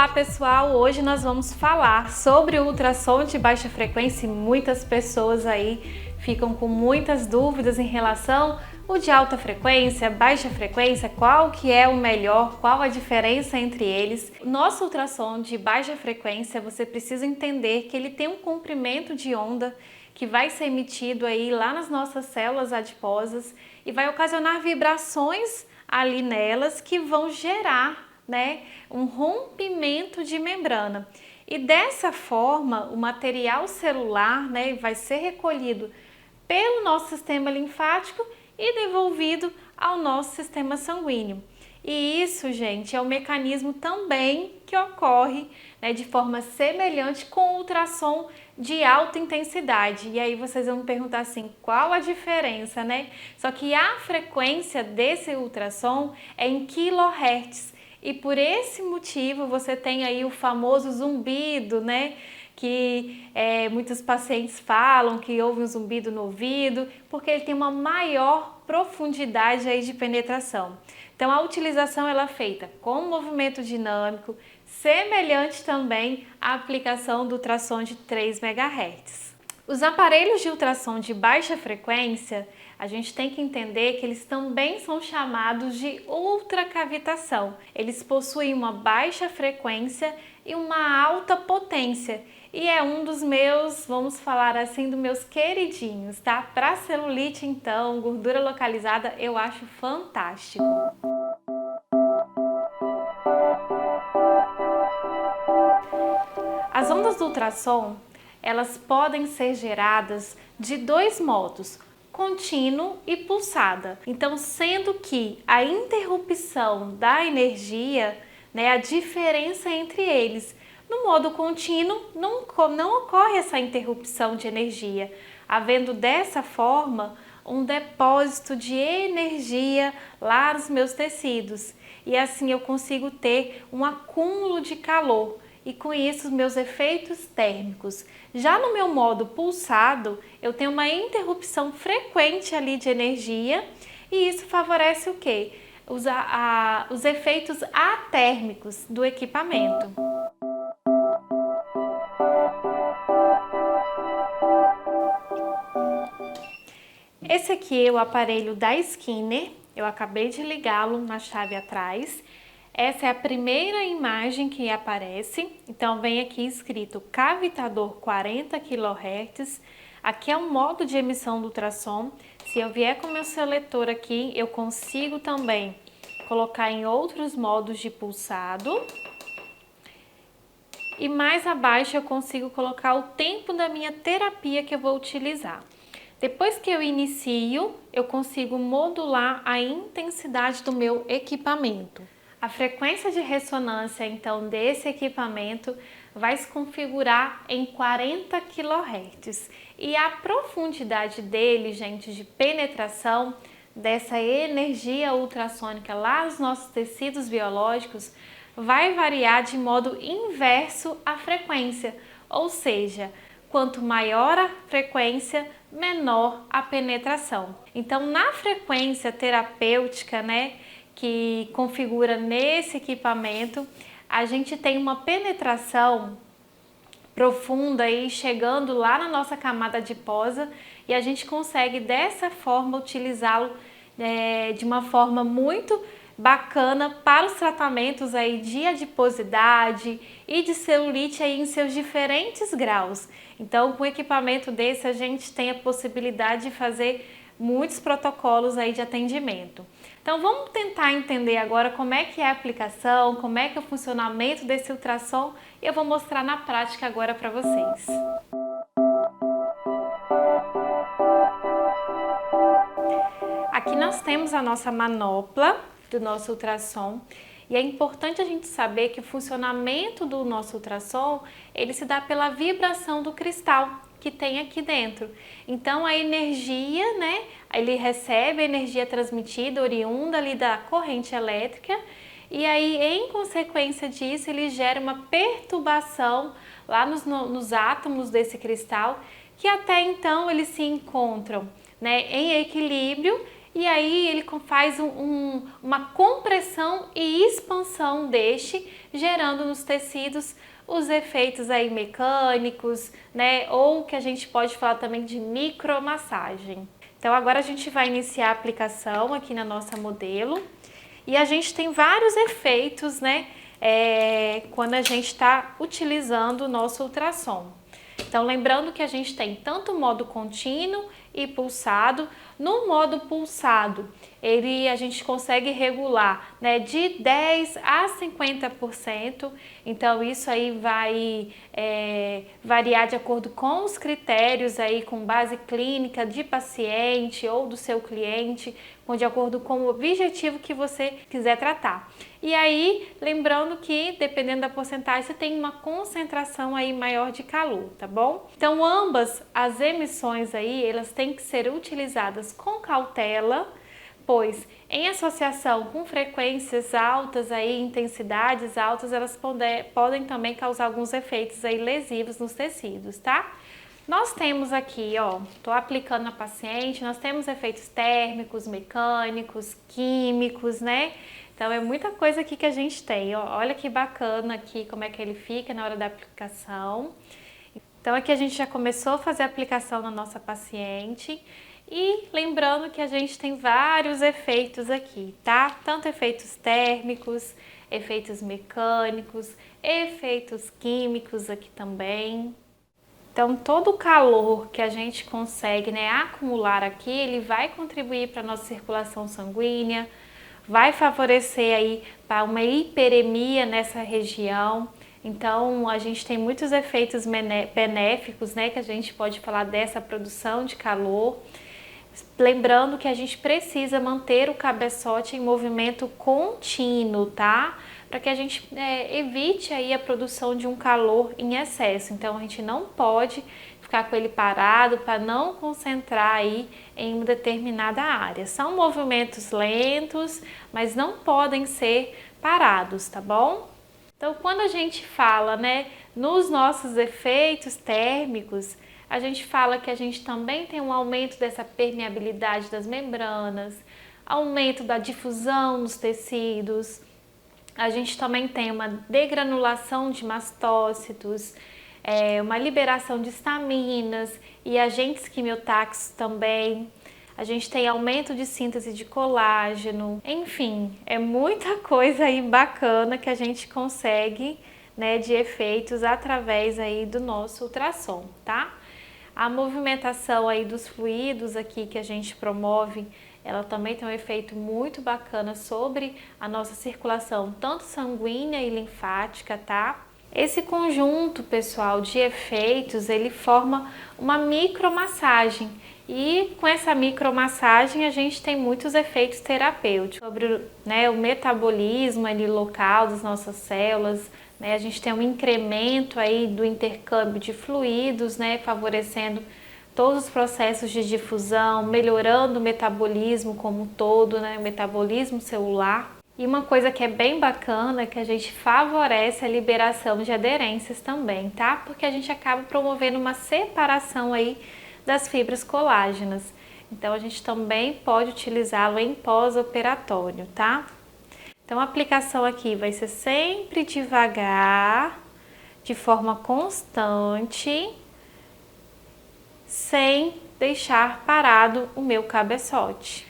Olá pessoal, hoje nós vamos falar sobre o ultrassom de baixa frequência e muitas pessoas aí ficam com muitas dúvidas em relação ao de alta frequência, baixa frequência, qual que é o melhor, qual a diferença entre eles. Nosso ultrassom de baixa frequência, você precisa entender que ele tem um comprimento de onda que vai ser emitido aí lá nas nossas células adiposas e vai ocasionar vibrações ali nelas que vão gerar um rompimento de membrana. E dessa forma, o material celular vai ser recolhido pelo nosso sistema linfático e devolvido ao nosso sistema sanguíneo. E isso, gente, é um mecanismo também que ocorre de forma semelhante com o ultrassom de alta intensidade. E aí vocês vão me perguntar assim, qual a diferença, Só que a frequência desse ultrassom é em kHz. E por esse motivo você tem aí o famoso zumbido, que muitos pacientes falam que houve um zumbido no ouvido, porque ele tem uma maior profundidade aí de penetração. Então a utilização ela é feita com movimento dinâmico, semelhante também à aplicação do ultrassom de 3 MHz. Os aparelhos de ultrassom de baixa frequência, a gente tem que entender que eles também são chamados de ultracavitação. Eles possuem uma baixa frequência e uma alta potência. E é um dos meus, vamos falar assim, dos meus queridinhos, tá? Para celulite, então, gordura localizada, eu acho fantástico. As ondas do ultrassom, elas podem ser geradas de dois modos, contínuo e pulsada. Então, sendo que a interrupção da energia, a diferença entre eles, no modo contínuo não ocorre essa interrupção de energia, havendo dessa forma um depósito de energia lá nos meus tecidos e assim eu consigo ter um acúmulo de calor. E com isso os meus efeitos térmicos. Já no meu modo pulsado, eu tenho uma interrupção frequente ali de energia e isso favorece o quê? Os efeitos atérmicos do equipamento. Esse aqui é o aparelho da Skinner, eu acabei de ligá-lo na chave atrás. Essa é a primeira imagem que aparece, então vem aqui escrito cavitador 40 kHz, aqui é o modo de emissão do ultrassom. Se eu vier com o meu seletor aqui, eu consigo também colocar em outros modos de pulsado. E mais abaixo eu consigo colocar o tempo da minha terapia que eu vou utilizar. Depois que eu inicio, eu consigo modular a intensidade do meu equipamento. A frequência de ressonância, então, desse equipamento vai se configurar em 40 kHz. E a profundidade dele, gente, de penetração dessa energia ultrassônica lá nos nossos tecidos biológicos vai variar de modo inverso à frequência. Ou seja, quanto maior a frequência, menor a penetração. Então, na frequência terapêutica, que configura nesse equipamento, a gente tem uma penetração profunda aí chegando lá na nossa camada adiposa e a gente consegue dessa forma utilizá-lo de uma forma muito bacana para os tratamentos aí de adiposidade e de celulite aí em seus diferentes graus. Então, com o equipamento desse a gente tem a possibilidade de fazer muitos protocolos aí de atendimento. Então vamos tentar entender agora como é que é a aplicação, como é que é o funcionamento desse ultrassom e eu vou mostrar na prática agora para vocês. Aqui nós temos a nossa manopla do nosso ultrassom e é importante a gente saber que o funcionamento do nosso ultrassom ele se dá pela vibração do cristal que tem aqui dentro. Então a energia, ele recebe a energia transmitida oriunda ali da corrente elétrica e aí em consequência disso ele gera uma perturbação lá nos átomos desse cristal que até então eles se encontram em equilíbrio e aí ele faz uma compressão e expansão deste, gerando nos tecidos os efeitos aí mecânicos, né? Ou que a gente pode falar também de micromassagem. Então agora a gente vai iniciar a aplicação aqui na nossa modelo e a gente tem vários efeitos, né? Quando a gente está utilizando o nosso ultrassom. Então lembrando que a gente tem tanto o modo contínuo e pulsado. No modo pulsado, a gente consegue regular, né, de 10 a 50%, então isso aí vai variar de acordo com os critérios aí, com base clínica de paciente ou do seu cliente, de acordo com o objetivo que você quiser tratar. E aí, lembrando que dependendo da porcentagem, você tem uma concentração aí maior de calor, tá bom? Então ambas as emissões aí, elas têm que ser utilizadas com cautela, pois em associação com frequências altas aí, intensidades altas, elas podem também causar alguns efeitos aí lesivos nos tecidos, tá? Nós temos aqui, ó, tô aplicando na paciente, nós temos efeitos térmicos, mecânicos, químicos, né? Então é muita coisa aqui que a gente tem, ó. Olha que bacana aqui como é que ele fica na hora da aplicação. Então aqui a gente já começou a fazer a aplicação na nossa paciente. E lembrando que a gente tem vários efeitos aqui, tá? Tanto efeitos térmicos, efeitos mecânicos, efeitos químicos aqui também. Então todo o calor que a gente consegue, né, acumular aqui, ele vai contribuir para a nossa circulação sanguínea, vai favorecer aí para uma hiperemia nessa região. Então a gente tem muitos efeitos benéficos, né, que a gente pode falar dessa produção de calor. Lembrando que a gente precisa manter o cabeçote em movimento contínuo, tá? Para que a gente evite aí a produção de um calor em excesso. Então a gente não pode ficar com ele parado para não concentrar aí em uma determinada área. São movimentos lentos, mas não podem ser parados, tá bom? Então quando a gente fala, né, nos nossos efeitos térmicos, a gente fala que a gente também tem um aumento dessa permeabilidade das membranas, aumento da difusão nos tecidos, a gente também tem uma degranulação de mastócitos, uma liberação de estaminas e agentes quimiotáxicos também. A gente tem aumento de síntese de colágeno, enfim, é muita coisa aí bacana que a gente consegue, né, de efeitos através aí do nosso ultrassom, tá? A movimentação aí dos fluidos aqui que a gente promove, ela também tem um efeito muito bacana sobre a nossa circulação, tanto sanguínea e linfática, tá? Esse conjunto, pessoal, de efeitos, ele forma uma micromassagem. E com essa micromassagem a gente tem muitos efeitos terapêuticos sobre, né, o metabolismo ali local das nossas células, né? A gente tem um incremento aí do intercâmbio de fluidos, né, favorecendo todos os processos de difusão, melhorando o metabolismo como um todo, né, o metabolismo celular. E uma coisa que é bem bacana é que a gente favorece a liberação de aderências também, tá? Porque a gente acaba promovendo uma separação aí das fibras colágenas. Então a gente também pode utilizá-lo em pós-operatório, tá? Então a aplicação aqui vai ser sempre devagar, de forma constante, sem deixar parado o meu cabeçote.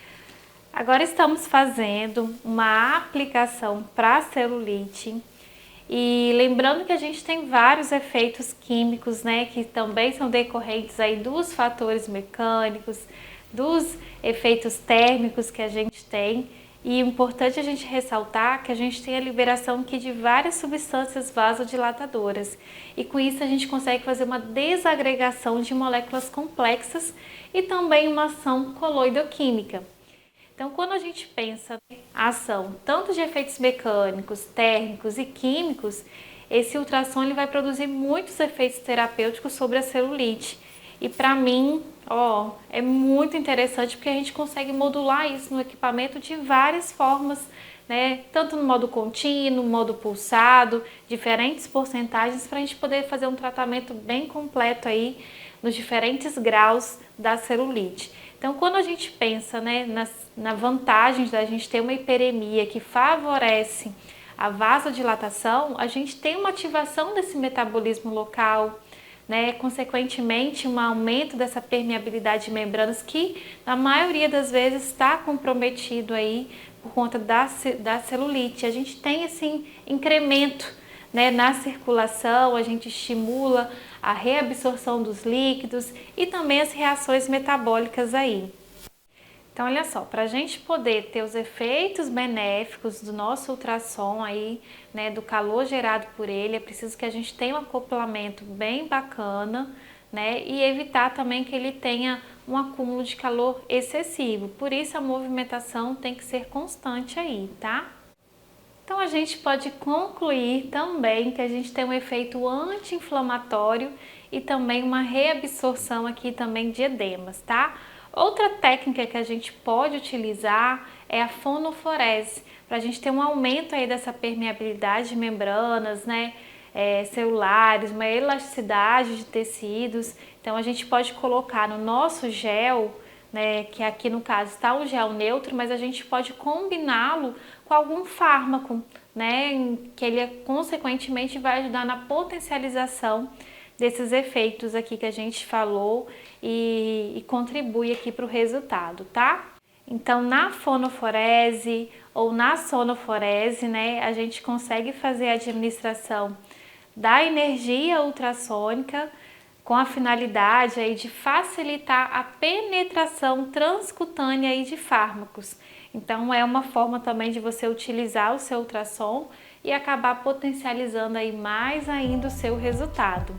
Agora estamos fazendo uma aplicação para celulite e lembrando que a gente tem vários efeitos químicos, né, que também são decorrentes aí dos fatores mecânicos, dos efeitos térmicos que a gente tem. E é importante a gente ressaltar que a gente tem a liberação aqui de várias substâncias vasodilatadoras e com isso a gente consegue fazer uma desagregação de moléculas complexas e também uma ação coloidoquímica. Então, quando a gente pensa a ação tanto de efeitos mecânicos, térmicos e químicos, esse ultrassom ele vai produzir muitos efeitos terapêuticos sobre a celulite. E para mim, ó, é muito interessante porque a gente consegue modular isso no equipamento de várias formas, né? Tanto no modo contínuo, modo pulsado, diferentes porcentagens para a gente poder fazer um tratamento bem completo aí nos diferentes graus da celulite. Então, quando a gente pensa, né, na vantagem da gente ter uma hiperemia que favorece a vasodilatação, a gente tem uma ativação desse metabolismo local, né, consequentemente um aumento dessa permeabilidade de membranas que na maioria das vezes está comprometido aí por conta da celulite. A gente tem esse incremento, né, na circulação, a gente estimula a reabsorção dos líquidos e também as reações metabólicas aí. Então, olha só, para a gente poder ter os efeitos benéficos do nosso ultrassom aí, né, do calor gerado por ele, é preciso que a gente tenha um acoplamento bem bacana, né, e evitar também que ele tenha um acúmulo de calor excessivo. Por isso, a movimentação tem que ser constante aí, tá? Então, a gente pode concluir também que a gente tem um efeito anti-inflamatório e também uma reabsorção aqui também de edemas, tá? Outra técnica que a gente pode utilizar é a fonoforese, para a gente ter um aumento aí dessa permeabilidade de membranas, né, celulares, uma elasticidade de tecidos. Então a gente pode colocar no nosso gel, né, que aqui no caso está um gel neutro, mas a gente pode combiná-lo com algum fármaco, né, que ele consequentemente vai ajudar na potencialização desses efeitos aqui que a gente falou e contribui aqui para o resultado, tá? Então, na fonoforese ou na sonoforese, né, a gente consegue fazer a administração da energia ultrassônica com a finalidade aí de facilitar a penetração transcutânea aí de fármacos. Então, é uma forma também de você utilizar o seu ultrassom e acabar potencializando aí mais ainda o seu resultado.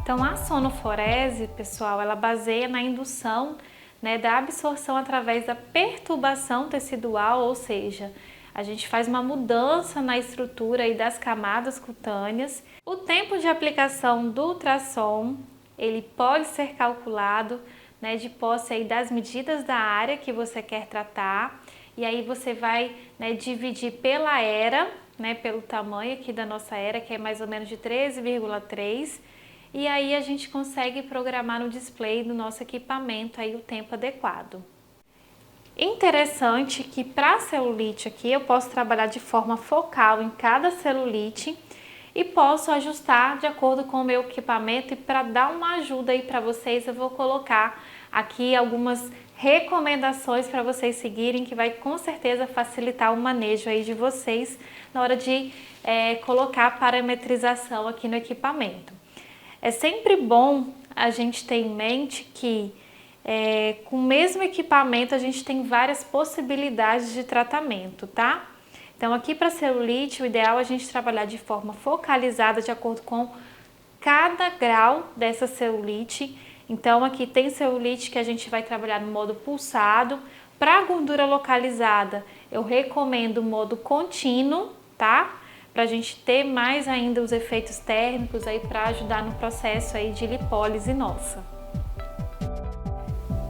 Então, a sonoforese, pessoal, ela baseia na indução, né, da absorção através da perturbação tecidual, ou seja, a gente faz uma mudança na estrutura aí das camadas cutâneas. O tempo de aplicação do ultrassom, ele pode ser calculado, né, de posse aí das medidas da área que você quer tratar, e aí você vai, né, dividir pela era, né, pelo tamanho aqui da nossa era, que é mais ou menos de 13,3, e aí a gente consegue programar no display do nosso equipamento aí o tempo adequado. Interessante que para a celulite aqui eu posso trabalhar de forma focal em cada celulite e posso ajustar de acordo com o meu equipamento, e para dar uma ajuda aí para vocês eu vou colocar aqui algumas recomendações para vocês seguirem, que vai com certeza facilitar o manejo aí de vocês na hora de colocar a parametrização aqui no equipamento. É sempre bom a gente ter em mente que com o mesmo equipamento a gente tem várias possibilidades de tratamento, tá? Então aqui para celulite o ideal é a gente trabalhar de forma focalizada de acordo com cada grau dessa celulite. Então aqui tem celulite que a gente vai trabalhar no modo pulsado. Para gordura localizada eu recomendo o modo contínuo, tá? Para a gente ter mais ainda os efeitos térmicos aí para ajudar no processo aí de lipólise nossa.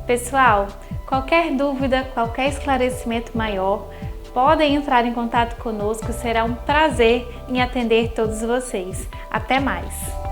Pessoal, qualquer dúvida, qualquer esclarecimento maior, podem entrar em contato conosco, será um prazer em atender todos vocês. Até mais!